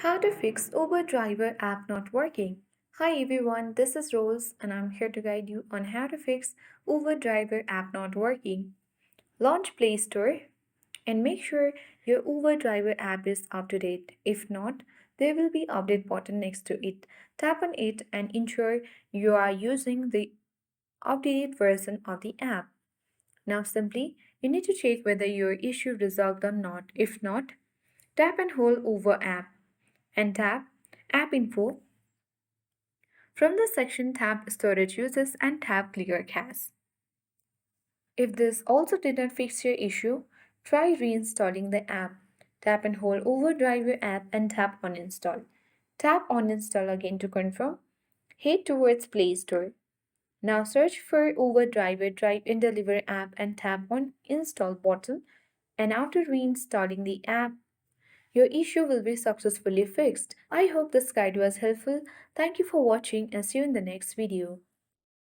How to fix Uber driver app not working. Hi everyone, this is Rose and I'm here to guide you on how to fix Uber driver app not working. Launch Play Store and make sure your Uber driver app is up to date. If not, there will be update button next to it. Tap on it and ensure you are using the updated version of the app. Now simply you need to check whether your issue resolved or not. If not, tap and hold Uber app and tap App Info. From the section, tap Storage Uses and tap Clear Cache. If this also didn't fix your issue, try reinstalling the app. Tap and hold Overdrive your app and tap Uninstall. Tap Uninstall again to confirm. Head towards Play Store. Now search for Overdrive Drive and Deliver app and tap on Install button. And after reinstalling the app, your issue will be successfully fixed. I hope this guide was helpful. Thank you for watching and see you in the next video.